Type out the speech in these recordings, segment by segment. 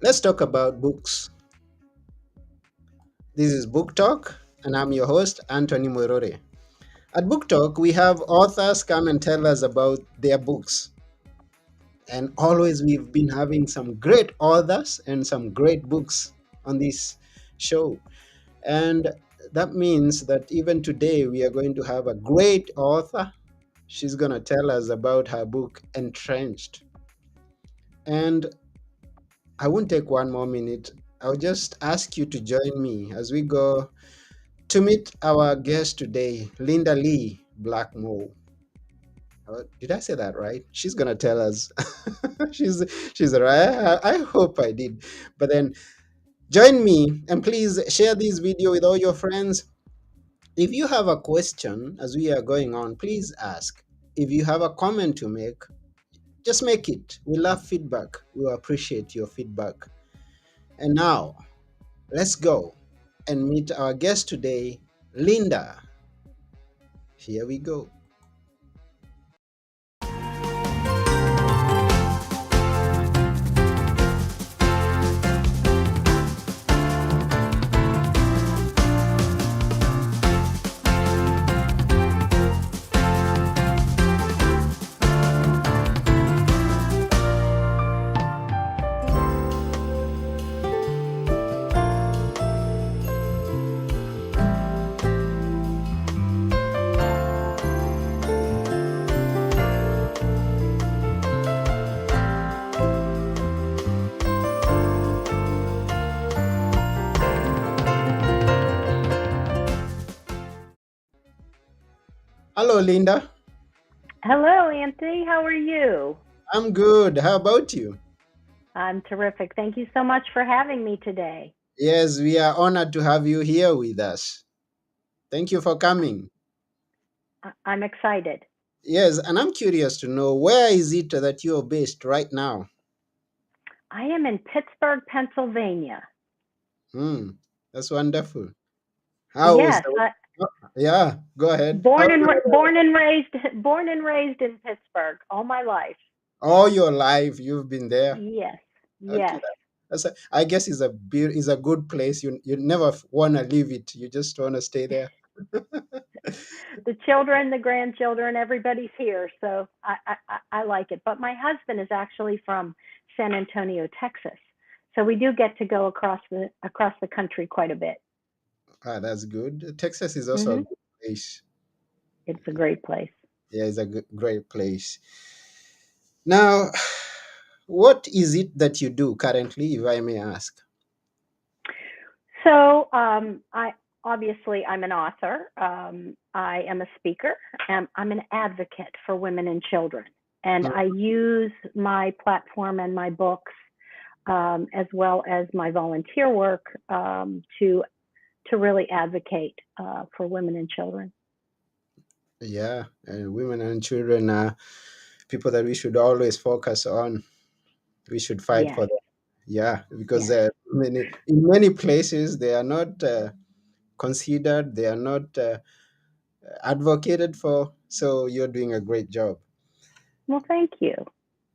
Let's talk about books. This is Book Talk, and I'm your host, Anthony Morore. At Book Talk, we have authors come and tell us about their books. And always we've been having some great authors and some great books on this show. And that means that even today we are going to have a great author. She's going to tell us about her book, Entrenched. And I won't take one more minute. I'll just ask you to join me as we go to meet our guest today, Linda Lee Blackmore. Did I say that right? She's gonna tell us. she's she's right. I hope I did. But then join me and please share this video with all your friends. If you have a question as we are going on, please ask. If you have a comment to make, just make it. We love feedback. We appreciate your feedback. And now let's go and meet our guest today, Linda. Here we go. Hello, Linda. Hello, Anthony. How are you? I'm good. How about you? I'm terrific. Thank you so much for having me today. Yes, we are honored to have you here with us. Thank you for coming. I'm excited. Yes, and I'm curious to know where is it that you're based right now? I am in Pittsburgh, Pennsylvania. Hmm, that's wonderful. How is Yes, the Yeah, go ahead. How born is and the weather? born and raised in Pittsburgh all my life. All your life you've been there? Yes, Okay, yes. I guess is a good place. You never want to leave it. You just want to stay there. The children, the grandchildren, everybody's here, so I like it. But my husband is actually from San Antonio, Texas, so we do get to go across the country quite a bit. Ah, that's good. Texas is also a Hmm. good place. It's a great place. Yeah, it's a great place. Now, what is it that you do currently, if I may ask? So I obviously I'm an author. I am a speaker, and I'm an advocate for women and children. And Mm. I use my platform and my books, as well as my volunteer work, to really advocate for women and children. Yeah, and women and children are people that we should always focus on. We should fight Yes, for them. Yeah, because yes. in many places they are not considered, they are not advocated for. So you're doing a great job. Well, thank you.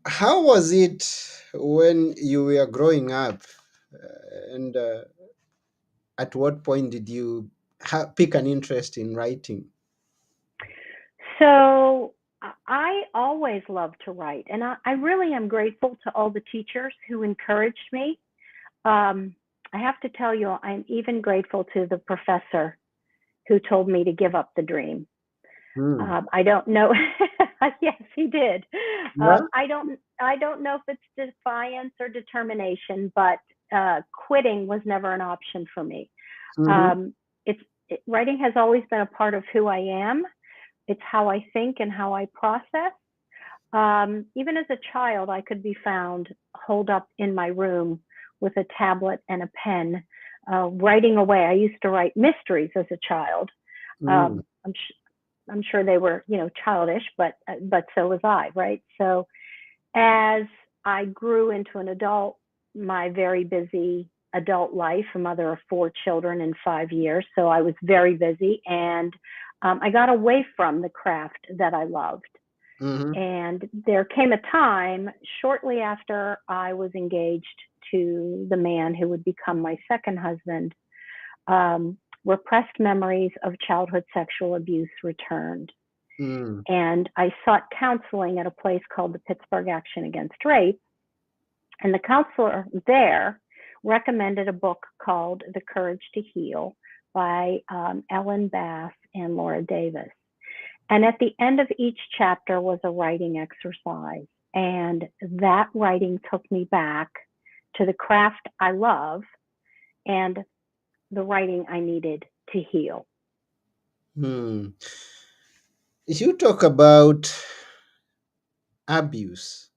How was it when you were growing up, and at what point did you pick an interest in writing? So I always loved to write, and I really am grateful to all the teachers who encouraged me. Um, I have to tell you, I'm even grateful to the professor who told me to give up the dream. Hmm. I don't know. Yes, he did. Yeah. I don't know if it's defiance or determination, but quitting was never an option for me. Mm-hmm. Um, writing has always been a part of who I am. It's how I think and how I process. Even as a child, I could be found holed up in my room with a tablet and a pen, writing away. I used to write mysteries as a child. Mm. I'm sure they were, childish, but so was I, right? So as I grew into an adult, my very busy adult life, a mother of four children in 5 years, so I was very busy, and I got away from the craft that I loved. Mm-hmm. And there came a time shortly after I was engaged to the man who would become my second husband, repressed memories of childhood sexual abuse returned. Mm. And I sought counseling at a place called the Pittsburgh Action Against Rape. And the counselor there recommended a book called The Courage to Heal by Ellen Bass and Laura Davis. And at the end of each chapter was a writing exercise. And that writing took me back to the craft I love and the writing I needed to heal. Hmm. You talk about abuse,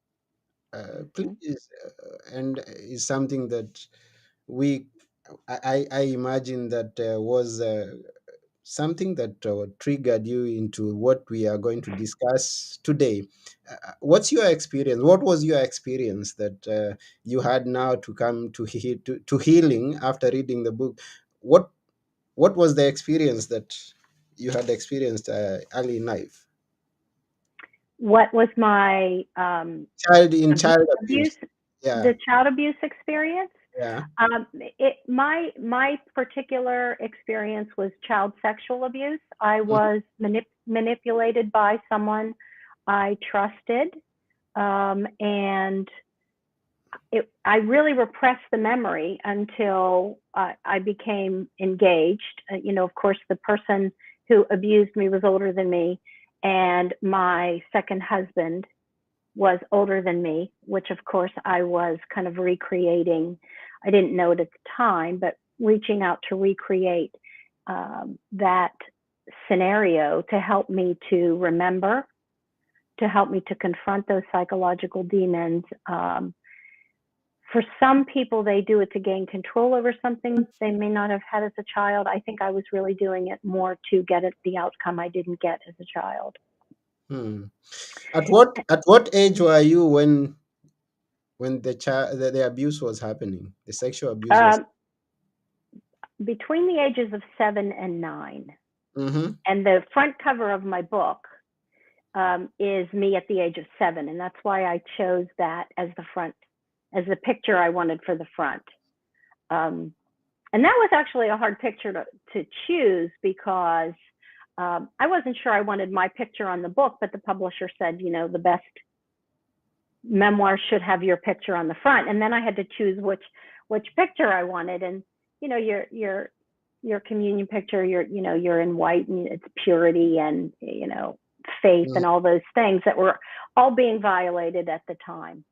please, and is something that we, I imagine that was something that triggered you into what we are going to discuss today. What's your experience? What was your experience that you had now to come to healing after reading the book? What what was the experience that you had experienced early in life? What was my Child abuse, abuse. Yeah, the child abuse experience? yeah. My particular experience was child sexual abuse. I Mhm. was manipulated by someone I trusted, and I really repressed the memory until I became engaged. Of course, the person who abused me was older than me, and my second husband was older than me, which of course I was kind of recreating. I didn't know it at the time, but reaching out to recreate that scenario to help me to remember, to help me to confront those psychological demons. For some people, they do it to gain control over something they may not have had as a child. I think I was really doing it more to get at the outcome I didn't get as a child. Hmm. At what age were you when the abuse was happening, the sexual abuse was? Um, between the ages of 7 and 9, Mm-hmm. and the front cover of my book is me at the age of 7, and that's why I chose that as the front, as the picture I wanted for the front. Um, and that was actually a hard picture to choose because I wasn't sure I wanted my picture on the book, but the publisher said, the best memoir should have your picture on the front, and then I had to choose which picture I wanted. And your communion picture, you're in white, and it's purity and faith Mm. and all those things that were all being violated at the time.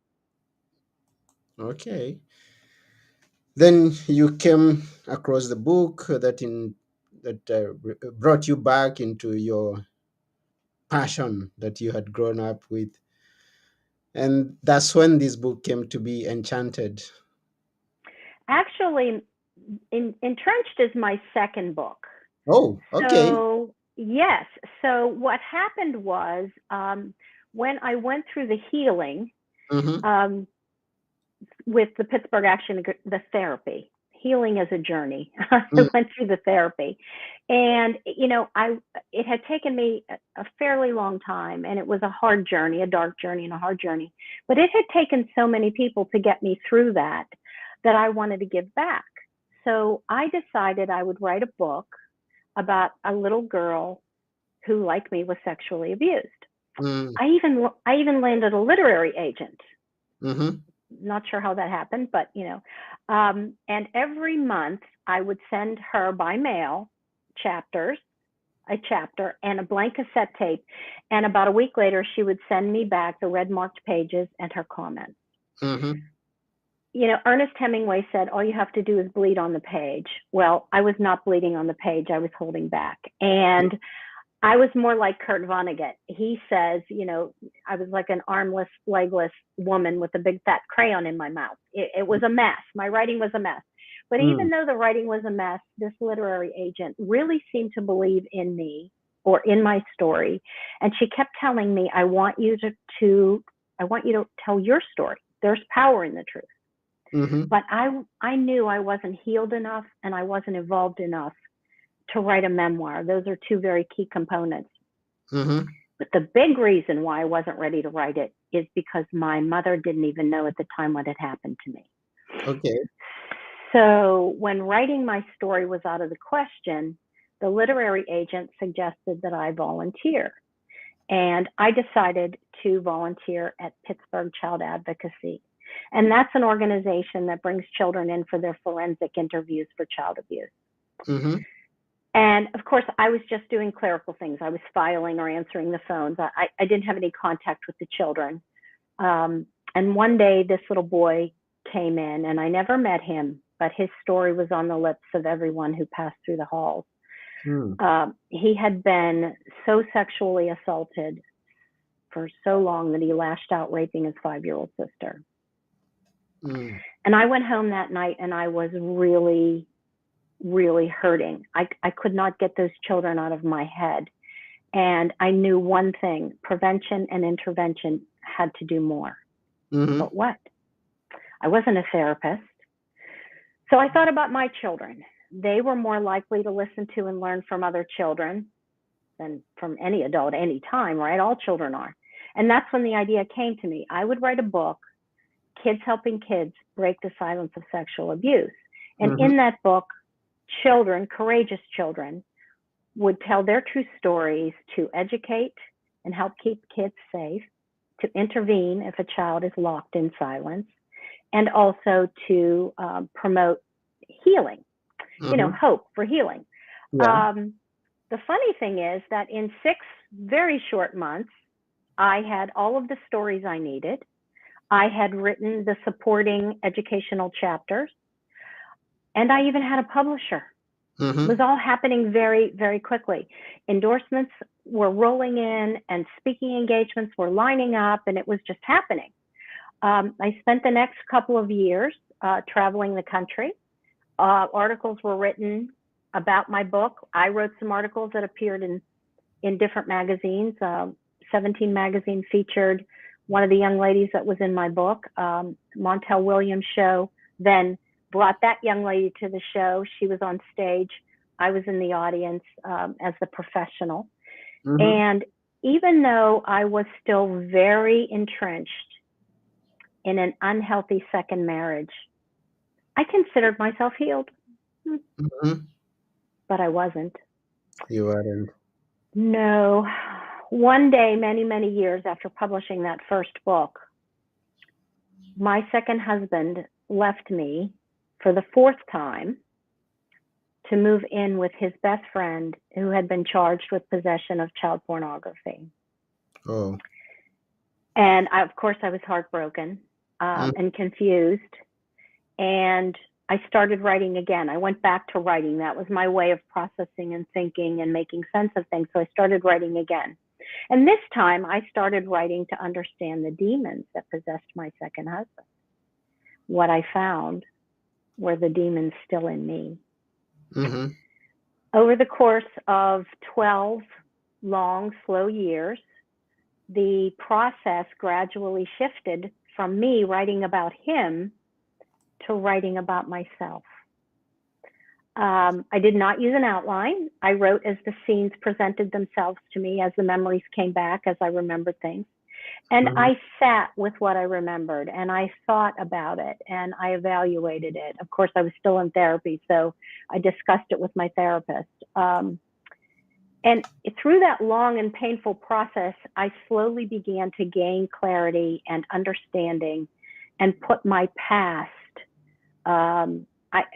Okay. Then you came across the book that brought you back into your passion that you had grown up with, and that's when this book came to be, Enchanted. Actually, Entrenched is my second book. Oh, okay. So yes, so what happened was when I went through the healing, Mm-hmm. um, with the Pittsburgh Action, the therapy. Healing is a journey. I Mm. went through the therapy, and I it had taken me a fairly long time, and it was a hard journey, a dark journey, and a hard journey. But it had taken so many people to get me through that I wanted to give back. So I decided I would write a book about a little girl who, like me, was sexually abused. Mm. I even landed a literary agent. Mm-hmm. Not sure how that happened, but and every month I would send her by mail chapters, a chapter, and a blank cassette tape. And about a week later, she would send me back the red marked pages and her comments. Mm-hmm. Ernest Hemingway said, all you have to do is bleed on the page. Well, I was not bleeding on the page, I was holding back. And I was more like Kurt Vonnegut. He says, I was like an armless, legless woman with a big fat crayon in my mouth. It was a mess. My writing was a mess. But Mm. even though the writing was a mess, this literary agent really seemed to believe in me or in my story. And she kept telling me, I want you to tell your story. There's power in the truth. Mm-hmm. But I knew I wasn't healed enough and I wasn't evolved enough to write a memoir. Those are two very key components. Mm-hmm. But the big reason why I wasn't ready to write it is because my mother didn't even know at the time what had happened to me. Okay. So when writing my story was out of the question, the literary agent suggested that I volunteer. And I decided to volunteer at Pittsburgh Child Advocacy. And that's an organization that brings children in for their forensic interviews for child abuse. Mm-hmm. And of course, I was just doing clerical things. I was filing or answering the phones. I didn't have any contact with the children. And one day, this little boy came in, and I never met him, but his story was on the lips of everyone who passed through the halls. Mm. He had been so sexually assaulted for so long that he lashed out raping his 5-year-old sister. Mm. And I went home that night and I was really, really hurting. I could not get those children out of my head. And I knew one thing: prevention and intervention had to do more. Mm-hmm. But what? I wasn't a therapist. So I thought about my children. They were more likely to listen to and learn from other children than from any adult any time, right? All children are. And that's when the idea came to me. I would write a book, Kids Helping Kids Break the Silence of Sexual Abuse. And Mm-hmm. in that book, children, courageous children, would tell their true stories to educate and help keep kids safe, to intervene if a child is locked in silence, and also to promote healing, Mm-hmm. hope for healing. Yeah. The funny thing is that in 6 very short months, I had all of the stories I needed. I had written the supporting educational chapters, and I even had a publisher. It Mm-hmm. was all happening very, very quickly. Endorsements were rolling in, and speaking engagements were lining up, and it was just happening. I spent the next couple of years traveling the country. Articles were written about my book. I wrote some articles that appeared in different magazines. 17 magazine featured one of the young ladies that was in my book. Montel Williams' show then brought that young lady to the show. She was on stage. I was in the audience as the professional. Mm-hmm. And even though I was still very entrenched in an unhealthy second marriage, I considered myself healed, Mm-hmm. but I wasn't. You aren't. No. One day, many, many years after publishing that first book, my second husband left me for the 4th time to move in with his best friend who had been charged with possession of child pornography. Oh. And of course, I was heartbroken Mm. and confused. And I started writing again. I went back to writing. That was my way of processing and thinking and making sense of things. So I started writing again. And this time I started writing to understand the demons that possessed my second husband. What I found were the demons still in me. Mm-hmm. Over the course of 12 long, slow years, the process gradually shifted from me writing about him to writing about myself. I did not use an outline. I wrote as the scenes presented themselves to me, as the memories came back, as I remembered things. And Mm-hmm. I sat with what I remembered, and I thought about it, and I evaluated it. Of course, I was still in therapy, so I discussed it with my therapist. And through that long and painful process, I slowly began to gain clarity and understanding and put my past. Um, I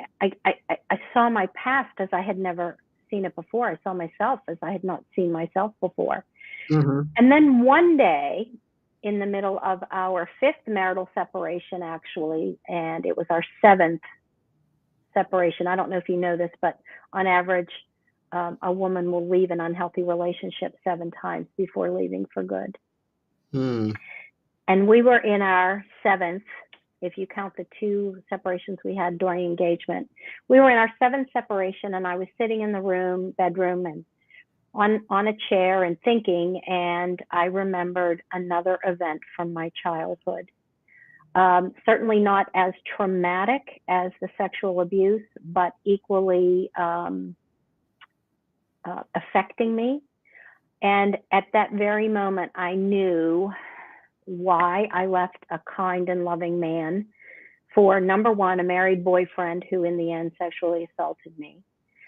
saw my past as I had never seen it before. I saw myself as I had not seen myself before. Mm-hmm. And then one day, in the middle of our 5th marital separation, actually, and it was our 7th separation. I don't know if you know this, but on average, a woman will leave an unhealthy relationship 7 times before leaving for good. Mm. And we were in our 7th, if you count the 2 separations we had during engagement. We were in our 7th separation, and I was sitting in the bedroom, and on a chair and thinking, and I remembered another event from my childhood. Certainly not as traumatic as the sexual abuse, but equally affecting me. And at that very moment, I knew why I left a kind and loving man for number one, a married boyfriend who in the end sexually assaulted me.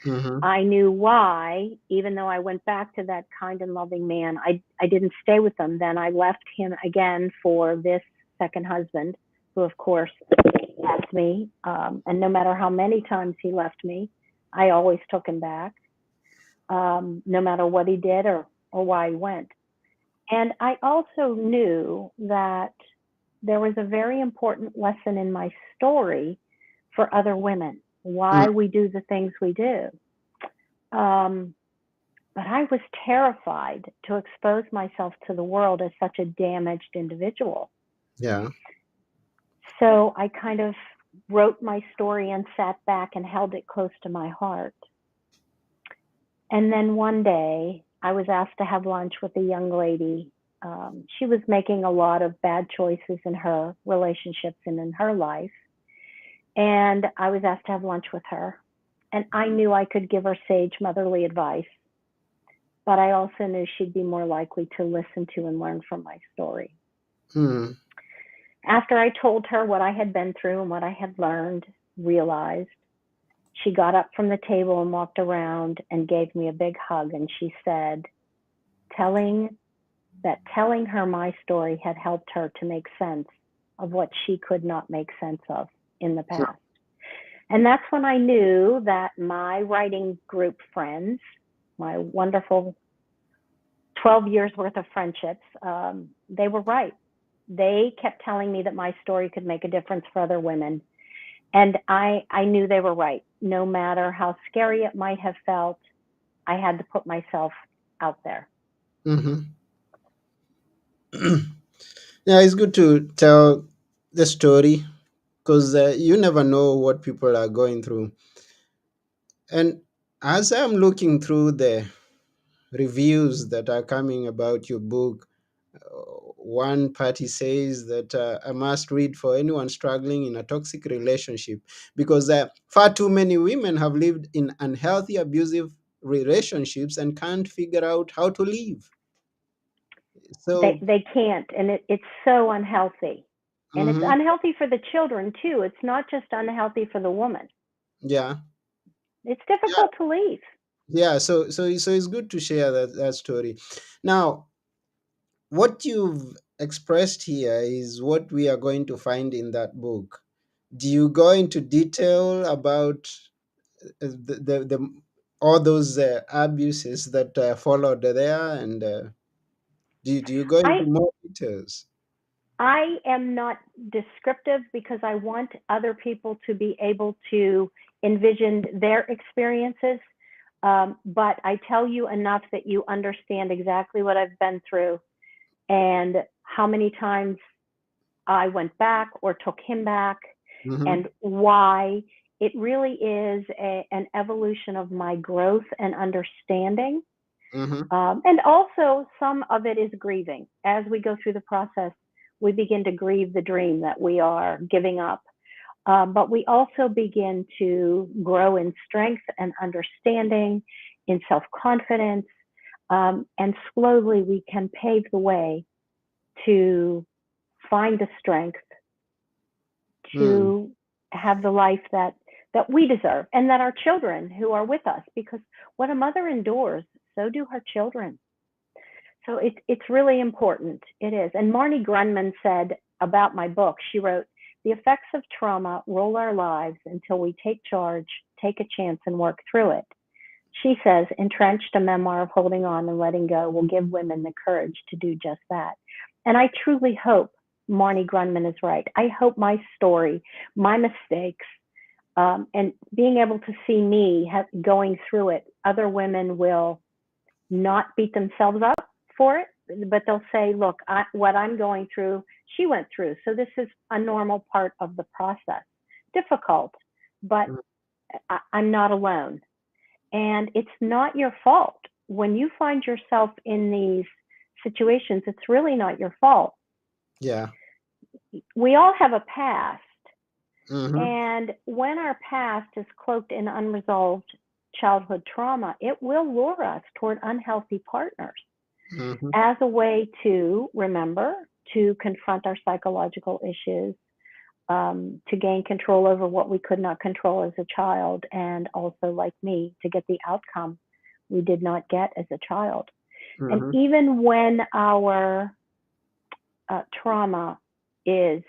Mm-hmm. I knew why, even though I went back to that kind and loving man, I didn't stay with him. Then I left him again for this second husband, who, of course, left me. And no matter how many times he left me, I always took him back, no matter what he did or why he went. And I also knew that there was a very important lesson in my story for other women, why we do the things we do. Um, but I was terrified to expose myself to the world as such a damaged individual. Yeah. So I kind of wrote my story and sat back and held it close to my heart. And then one day I was asked to have lunch with a young lady. She was making a lot of bad choices in her relationships and in her life. And I was asked to have lunch with her. And I knew I could give her sage motherly advice, but I also knew she'd be more likely to listen to and learn from my story. Mm. After I told her what I had been through and what I had learned, realized, she got up from the table and walked around and gave me a big hug. And she said, telling telling her my story had helped her to make sense of what she could not make sense of in the past. And that's when I knew that my writing group friends, my wonderful 12 years worth of friendships, they were right. They kept telling me that my story could make a difference for other women. And I knew they were right. No matter how scary it might have felt, I had to put myself out there. Mm-hmm. Yeah, it's good to tell the story because you never know what people are going through. And as I'm looking through the reviews that are coming about your book, one party says that a must read for anyone struggling in a toxic relationship because far too many women have lived in unhealthy, abusive relationships and can't figure out how to leave. So, They can't, and it's so unhealthy. And it's mhm, unhealthy for the children too. It's not just unhealthy for the woman. yeah, It's yeah, difficult to leave. yeah. So it's good to share that story. Now, what you've expressed here is what we are going to find in that book. Do you go into detail about the all those abuses that followed there, and do you go into I more details? I am not descriptive because I want other people to be able to envision their experiences. But I tell you enough that you understand exactly what I've been through and how many times I went back or took him back Mm-hmm, and why. It really is an evolution of my growth and understanding. mm-hmm, And also, some of it is grieving. As we go through the process, we begin to grieve the dream that we are giving up. But we also begin to grow in strength and understanding, in self confidence, and slowly we can pave the way to find the strength mm, to have the life that we deserve and that our children who are with us, because what a mother endures, so do her children. So it's really important. It is. And Marnie Grunman said about my book, she wrote, the effects of trauma roll our lives until we take charge, take a chance, and work through it. She says, Entrenched, a memoir of holding on and letting go, will give women the courage to do just that. And I truly hope Marnie Grunman is right. I hope my story, my mistakes, and being able to see me going through it, other women will not beat themselves up for it, but they'll say, look, what I'm going through, she went through. So this is a normal part of the process. Difficult, but I'm not alone. And it's not your fault. When you find yourself in these situations, it's really not your fault. yeah. We all have a past. Mm-hmm, And when our past is cloaked in unresolved childhood trauma, it will lure us toward unhealthy partners mm-hmm, as a way to remember, to confront our psychological issues, to gain control over what we could not control as a child, and also, like me, to get the outcome we did not get as a child. And Mm-hmm. even when our trauma is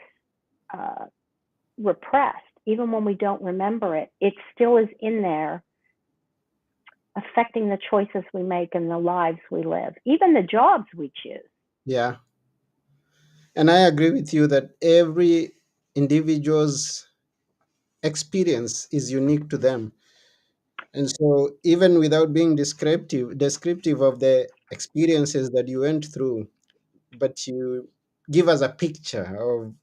uh, repressed, even when we don't remember it, it still is in there, affecting the choices we make and the lives we live, even the jobs we choose. Yeah. And I agree with you that every individual's experience is unique to them. And so even without being descriptive of the experiences that you went through, but you give us a picture of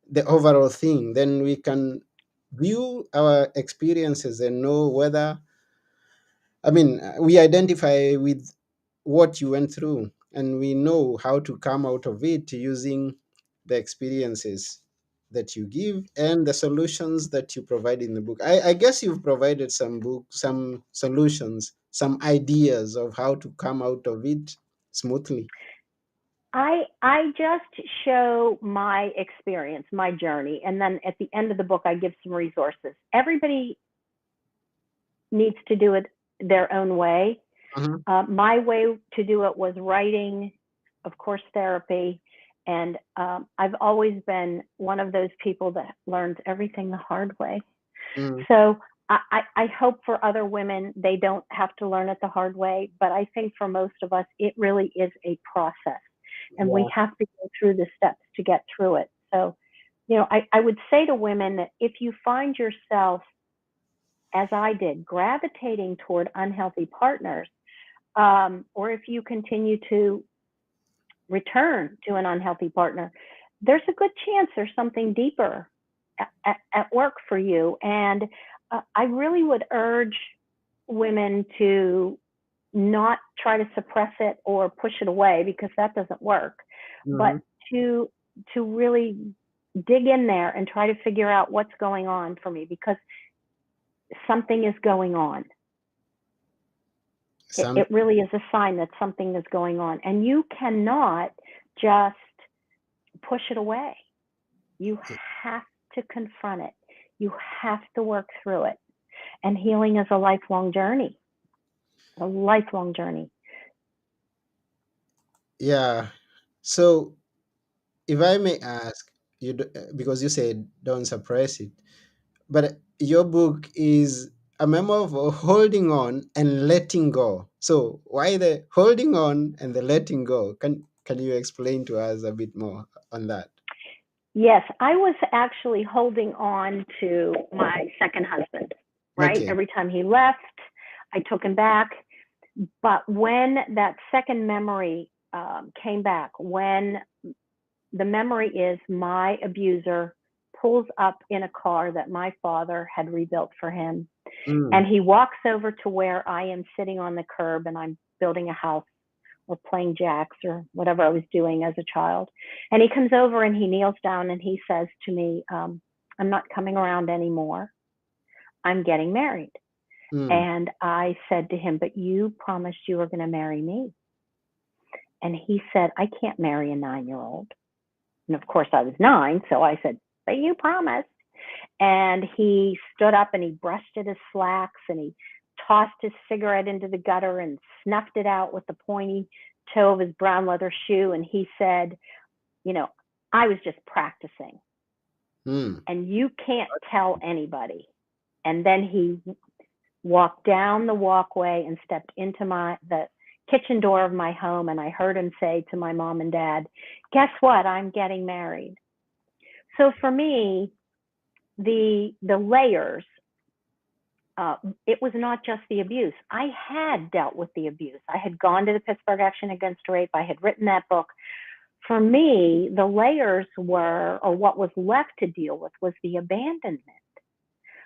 the overall thing, then we can view our experiences and know whether, we identify with what you went through and we know how to come out of it using the experiences that you give and the solutions that you provide in the book. I guess you've provided some solutions, some ideas of how to come out of it smoothly. I just show my experience, my journey, and then at the end of the book, I give some resources. Everybody needs to do it their own way. Mhm. My way to do it was writing, of course, therapy, and I've always been one of those people that learns everything the hard way. Mm, So I hope for other women they don't have to learn it the hard way, but I think for most of us it really is a process, and we yeah. have to go through the steps to get through it. So, I would say to women that if you find yourself, as I did, gravitating toward unhealthy partners, or if you continue to return to an unhealthy partner, there's a good chance there's something deeper at work for you. And I really would urge women to not try to suppress it or push it away, because that doesn't work, but Hmm. to really dig in there and try to figure out what's going on for me, because something is going on. it, Some it really is a sign that something is going on, and you cannot just push it away. You have to confront it. You have to work through it. And healing is a lifelong journey, a lifelong journey. Yeah. So if I may ask, because you said don't suppress it, but your book is a memoir of holding on and letting go. So why the holding on and the letting go? Can you explain to us a bit more on that? Yes, I was actually holding on to my second husband, right? Okay. Every time he left, I took him back. But when that second memory came back, when the memory is my abuser pulls up in a car that my father had rebuilt for him, Mm, and he walks over to where I am sitting on the curb and I'm building a house or playing jacks or whatever I was doing as a child. And he comes over and he kneels down and he says to me, I'm not coming around anymore. I'm getting married. mm, And I said to him, but you promised you were going to marry me. And he said, I can't marry a 9-year old. And of course, I was 9. So I said, but you promised. And he stood up and he brushed at his slacks and he tossed his cigarette into the gutter and snuffed it out with the pointy toe of his brown leather shoe. And he said, you know, I was just practicing mm, and you can't tell anybody. And then he walked down the walkway and stepped into the kitchen door of my home. And I heard him say to my mom and dad, guess what? I'm getting married. So for me, the layers, it was not just the abuse. I had dealt with the abuse. I had gone to the Pittsburgh Action Against Rape. I had written that book. For me, the layers were, or what was left to deal with, was the abandonment.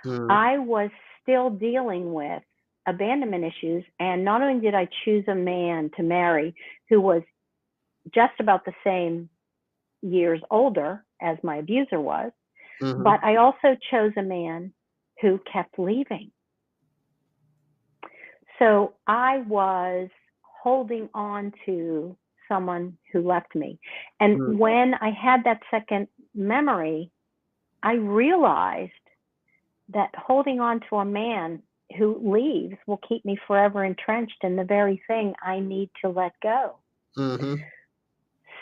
mm, I was still dealing with abandonment issues. And not only did I choose a man to marry who was just about the same years older as my abuser was, mhm, but I also chose a man who kept leaving. So I was holding on to someone who left me. And mm, when I had that second memory, I realized that holding on to a man who leaves will keep me forever entrenched in the very thing I need to let go. Mm-hmm.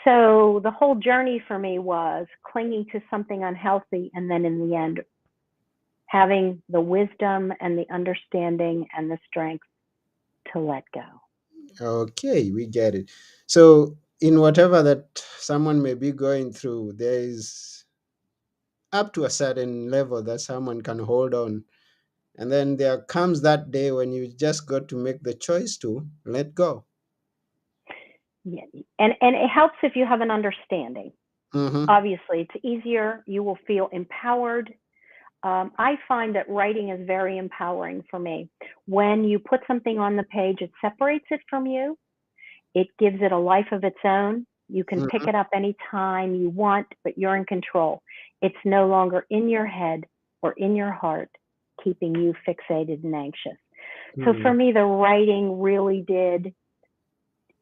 So the whole journey for me was clinging to something unhealthy and then in the end having the wisdom and the understanding and the strength to let go. Okay, we get it. So, in whatever that someone may be going through, there is up to a certain level that someone can hold on. And then there comes that day when you just got to make the choice to let go. Yeah. And it helps if you have an understanding. Mm-hmm. Obviously, it's easier. You will feel empowered. I find that writing is very empowering for me. When you put something on the page, it separates it from you. It gives it a life of its own. You can Mm-hmm. pick it up anytime you want, but you're in control. It's no longer in your head or in your heart, keeping you fixated and anxious. So for Mm-hmm. me, the writing really did,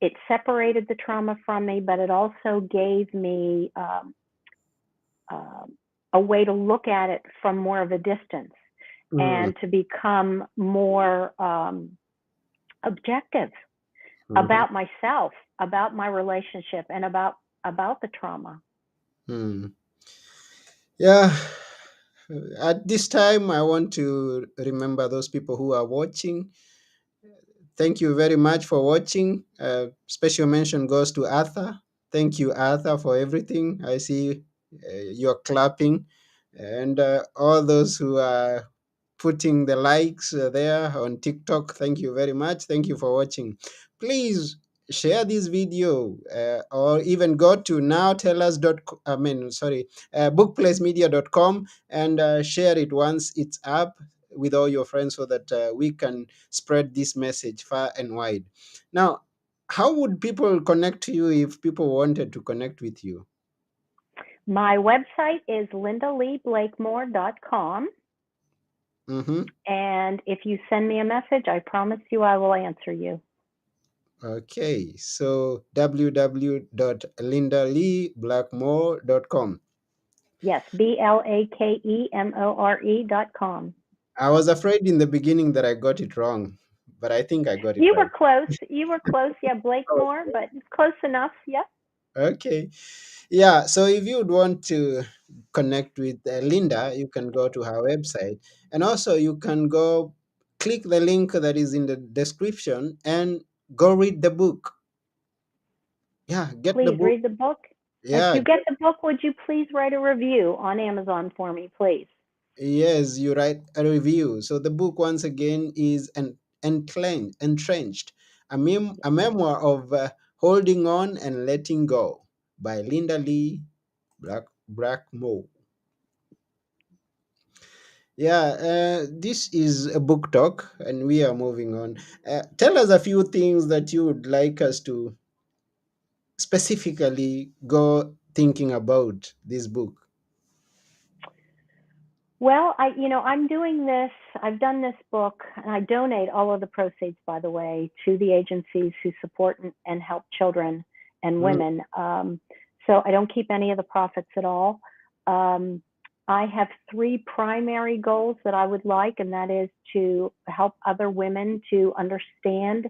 it separated the trauma from me, but it also gave me um, a way to look at it from more of a distance and to become more objective Mm-hmm. about myself, about my relationship, and about the trauma. Mm. Yeah. At this time, I want to remember those people who are watching. Thank you very much for watching. Special mention goes to Arthur. Thank you, Arthur, for everything. I see you're clapping. And all those who are putting the likes there on TikTok, thank you very much. Thank you for watching. Please share this video or even go to bookplacemedia.com and share it once it's up with all your friends so that we can spread this message far and wide. Now, how would people connect to you if people wanted to connect with you? My website is lindaleeblakemore.com. Mm-hmm. And if you send me a message, I promise you I will answer you. Okay, so www.lindaleeblackmore.com. Yes, BLAKEMORE.com. I was afraid in the beginning that I got it wrong, but I think I got it You were right. close. You were close. Yeah, Blakemore, but it's close enough. Yep. Okay. Yeah, so if you would want to connect with Linda, you can go to her website. And also, you can go click the link that is in the description and go read the book. Yeah, get the Please book. read the book. If Yeah, you get the book, would you please write a review on Amazon for me, please? yes, you write a review. So the book, once again, is Entrenched, a memoir of holding on and letting go by Linda Lee Blackmore. Yeah, this is a book talk, and we are moving on. Tell us a few things that you would like us to specifically go thinking about this book. Well, I'm doing this. I've done this book, and I donate all of the proceeds, by the way, to the agencies who support and help children and Mm, women. So I don't keep any of the profits at all. Um, I have three primary goals that I would like, and that is to help other women to understand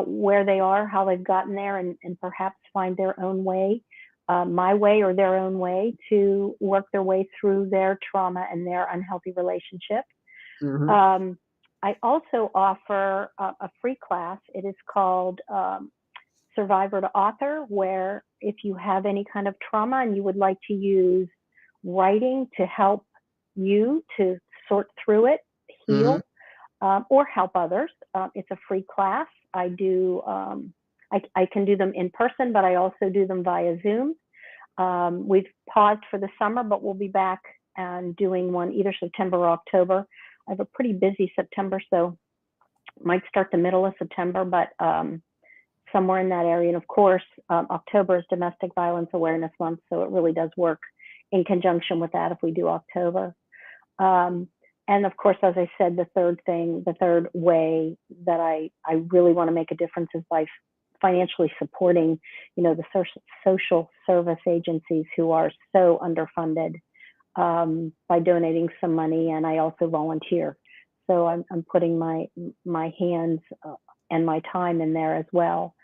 where they are, how they've gotten there, and perhaps find their own way, my way or their own way, to work their way through their trauma and their unhealthy relationship. mhm, Um, I also offer a free class. It is called Survivor to Author, where if you have any kind of trauma and you would like to use writing to help you to sort through it, mhm, heal, or help others. It's a free class. I can do them in person, but I also do them via Zoom. We've paused for the summer, but we'll be back and doing one either September or October. I have a pretty busy September, so might start the middle of September, but somewhere in that area. And of course, October is Domestic Violence Awareness Month, so it really does work in conjunction with that if we do October. Um, and of course, as I said, the third way that I really want to make a difference is by financially supporting, the social service agencies who are so underfunded. by donating some money, and I also volunteer. So I'm putting my hands and my time in there as well.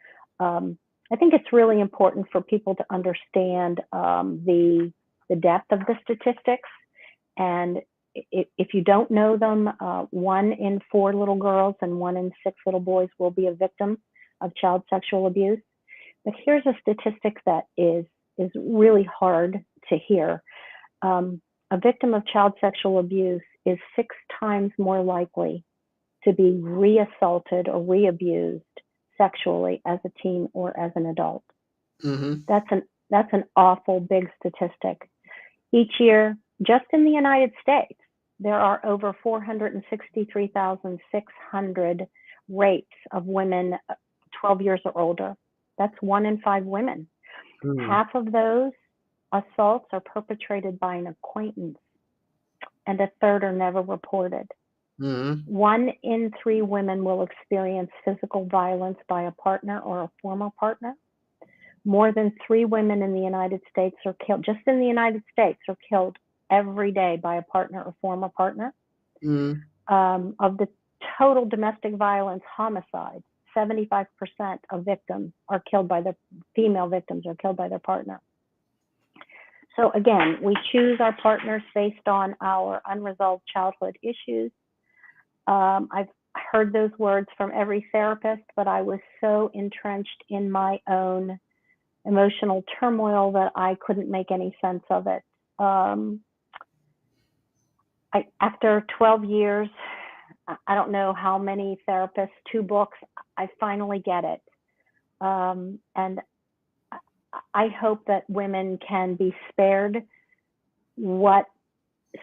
Um, I think it's really important for people to understand the depth of the statistics, and if you don't know them, 1 in 4 little girls and 1 in 6 little boys will be a victim of child sexual abuse. But here's a statistic that is really hard to hear. A victim of child sexual abuse is 6 times more likely to be reassaulted or reabused sexually as a teen or as an adult. Mm-hmm. That's an awful big statistic. Each year, just in the United States, there are over 463,600 rapes of women 12 years or older. That's 1 in 5 women. Mm-hmm. Half of those assaults are perpetrated by an acquaintance, and a third are never reported. Mm-hmm. 1 in 3 women will experience physical violence by a partner or a former partner. More than 3 women in the United States are killed, just in the United States, are killed every day by a partner or former partner. Of the total domestic violence homicides, 75% of victims are killed by their female victims are killed by their partner. So again, we choose our partners based on our unresolved childhood issues. I've heard those words from every therapist, but I was so entrenched in my own emotional turmoil that I couldn't make any sense of it. After 12 years, I don't know how many therapists, 2 books, I finally get it. And I hope that women can be spared what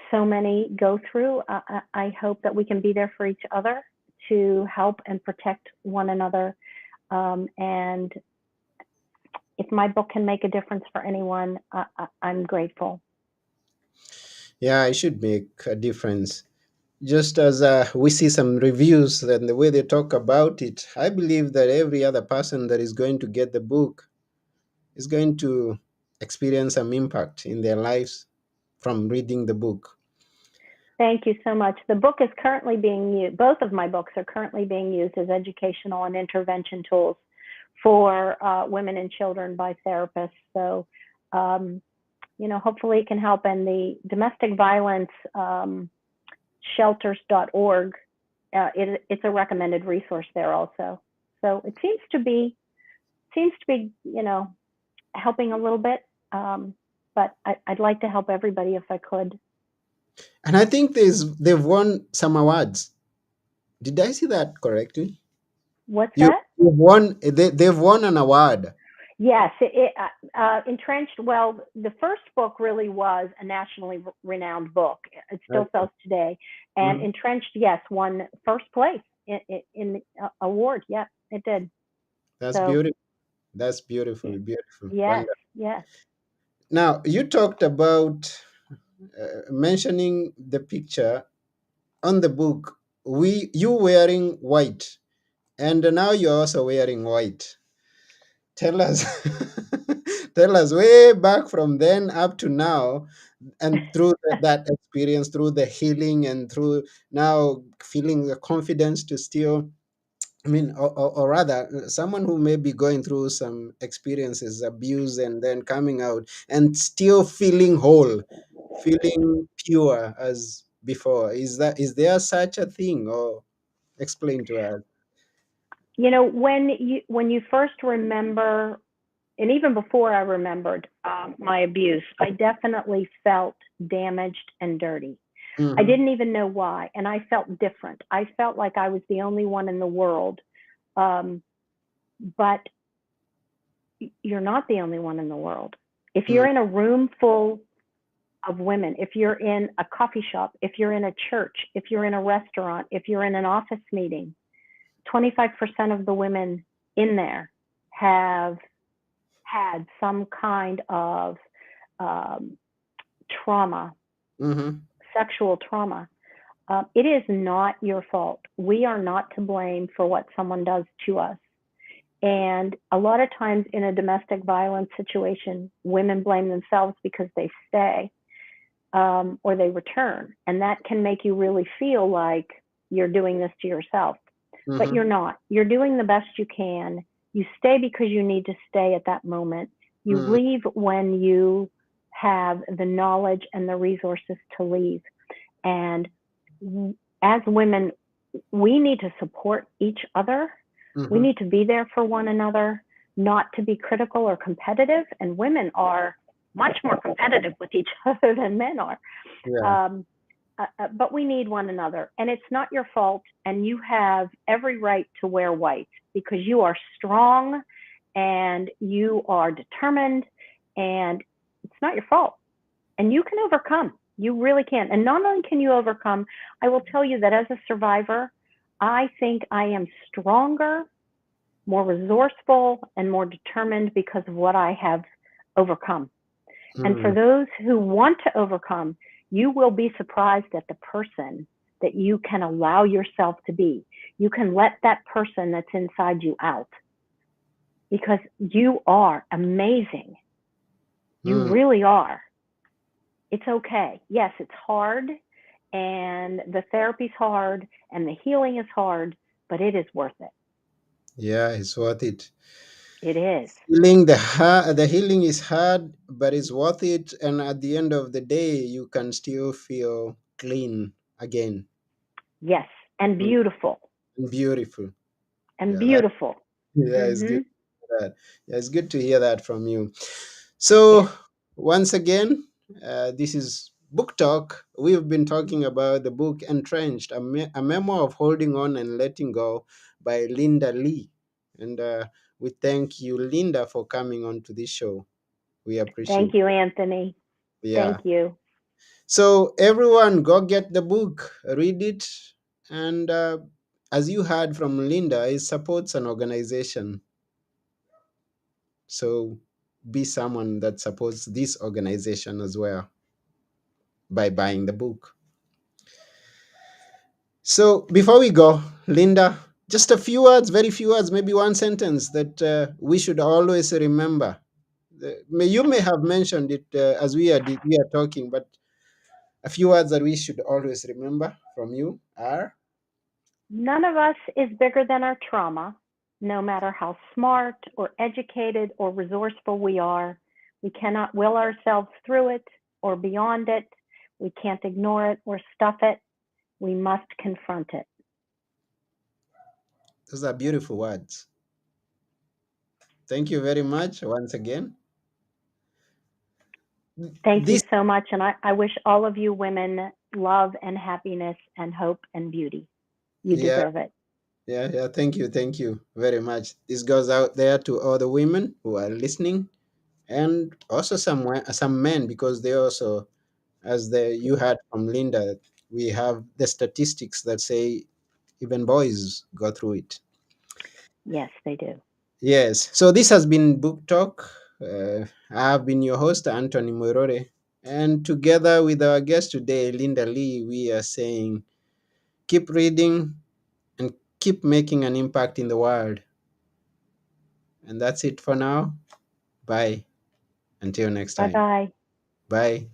so many go through. I hope that we can be there for each other to help and protect one another. And if my book can make a difference for anyone, I'm grateful. Yeah, it should make a difference. Just as we see some reviews and the way they talk about it, I believe that every other person that is going to get the book is going to experience some impact in their lives from reading the book. Thank you so much. The book is currently being used, both of my books are currently being used as educational and intervention tools for women and children by therapists. So, hopefully it can help. And the domestic violence shelters.org, it's a recommended resource there also. So it seems to be, helping a little bit. But I'd like to help everybody if I could. And I think they've won some awards. Did I see that correctly? What's that? They've won an award. Yes, Entrenched. Well, the first book really was a nationally renowned book. It still Okay. sells today. And Mhm. Entrenched, yes, won first place in the award. Yes, it did. That's So, beautiful. That's beautiful. Beautiful. yes, Wonderful. yes. Now, you talked about mentioning the picture on the book. You wearing white, and now you're also wearing white. Tell us, tell us way back from then up to now, and through that experience, through the healing, and through now feeling the confidence to still, I mean, or rather, someone who may be going through some experiences, abuse, and then coming out and still feeling whole, feeling pure as before. Is there such a thing, or explain to us? When you first remember, and even before I remembered my abuse, I definitely felt damaged and dirty. I Mm-hmm. didn't even know why, and I felt different. I felt like I was the only one in the world. Um, but you're not the only one in the world. If you're in a room full of women, if you're in a coffee shop, if you're in a church, if you're in a restaurant, if you're in an office meeting, 25% of the women in there have had some kind of um, trauma, Mm-hmm. sexual trauma. It is not your fault. We are not to blame for what someone does to us. And a lot of times in a domestic violence situation, women blame themselves because they stay. or they return. And that can make you really feel like you're doing this to yourself. But Mm-hmm. you're not. You're doing the best you can. You stay because you need to stay at that moment. You Mm-hmm. leave when you have the knowledge and the resources to leave. And as women, we need to support each other. We Mm-hmm. need to be there for one another, not to be critical or competitive. And women are much more competitive with each other than men are. Yeah. Um, but we need one another, and it's not your fault. And you have every right to wear white because you are strong and you are determined, and it's not your fault. And you can overcome. You really can. And not only can you overcome, I will tell you that as a survivor, I think I am stronger, more resourceful, and more determined because of what I have overcome. And for Mm. those who want to overcome, you will be surprised at the person that you can allow yourself to be. You can let that person that's inside you out because you are amazing. You Mm. really are. It's okay. Yes, it's hard, and the therapy's hard, and the healing is hard, but it is worth it. Yeah, it's worth it. It is. The healing is hard, but it's worth it. And at the end of the day, you can still feel clean again. Yes, and Mm. beautiful, And beautiful. and Yeah, that beautiful. yeah, it's good Mhm. to hear that. Yeah, it's good to hear that from you. Yes. So once again, this is book talk. We've been talking about the book Entrenched, a memoir of holding on and letting go by Linda Lee. And we thank you, Linda, for coming on to this show. We appreciate Thank it. you, Anthony. Yeah. Thank you. So everyone, go get the book, read it, and as you heard from Linda, it supports an organization. So be someone that supports this organization as well by buying the book. So before we go, Linda, just a few words, very few words, maybe one sentence that we should always remember. You may have mentioned it as we are talking, but a few words that we should always remember from you are. None of us is bigger than our trauma, no matter how smart or educated or resourceful we are. We cannot will ourselves through it or beyond it. We can't ignore it or stuff it. We must confront it. Those are beautiful words. Thank you very much once again. Thank you This, so much. And I wish all of you women love and happiness and hope and beauty. You yeah, deserve it. yeah. Thank you very much. This goes out there to all the women who are listening, and also some men because they also, as you heard from Linda, we have the statistics that say even boys go through it. Yes, they do. Yes. So this has been Book Talk. I have been your host, Anthony Morore. And together with our guest today, Linda Lee, we are saying keep reading and keep making an impact in the world. And that's it for now. Bye. Until next Bye time. bye. Bye.